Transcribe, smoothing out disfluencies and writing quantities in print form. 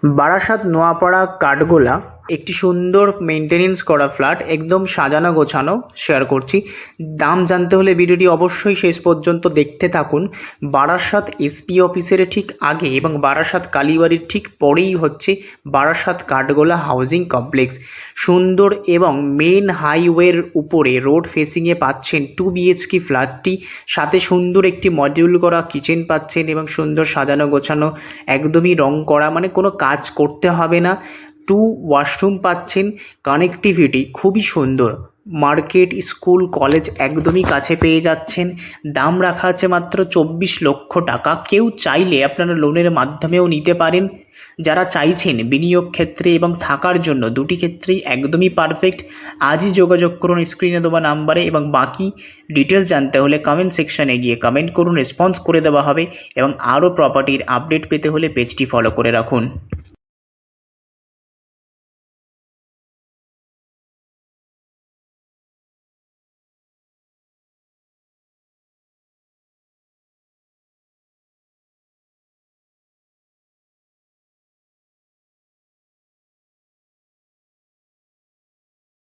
বারাসাত নোয়াপাড়া কাঠগোলা একটি সুন্দর মেনটেনেন্স করা ফ্ল্যাট, একদম সাজানো গোছানো শেয়ার করছি। দাম জানতে হলে ভিডিওটি অবশ্যই শেষ পর্যন্ত দেখতে থাকুন। বারাসাত এসপি অফিসের ঠিক আগে এবং বারাসাত কালীবাড়ির ঠিক পরেই হচ্ছে বারাসাত কাঠগোলা হাউজিং কমপ্লেক্স। সুন্দর এবং মেন হাইওয়ের উপরে রোড ফেসিংয়ে পাচ্ছেন 2 BHK ফ্ল্যাটটি, সাথে সুন্দর একটি মডিউল করা কিচেন পাচ্ছেন এবং সুন্দর সাজানো গোছানো, একদমই রং করা, মানে কোনো কাজ করতে হবে না। 2 ওয়াশরুম পাচ্ছেন, কানেক্টিভিটি খুবই সুন্দর, মার্কেট, স্কুল, কলেজ একদমই কাছে পেয়ে যাচ্ছেন। দাম রাখা আছে মাত্র 24 লক্ষ টাকা। কেউ চাইলে আপনারা লোনের মাধ্যমেও নিতে পারেন। যারা চাইছেন বিনিয়োগ ক্ষেত্রে এবং থাকার জন্য, দুটি ক্ষেত্রেই একদমই পারফেক্ট। আজই যোগাযোগ করুন স্ক্রিনে দেওয়া নাম্বারে, এবং বাকি ডিটেলস জানতে হলে কমেন্ট সেকশনে গিয়ে কমেন্ট করুন, রেসপন্স করে দেওয়া হবে। এবং আরও প্রপার্টির আপডেট পেতে হলে পেজটি ফলো করে রাখুন।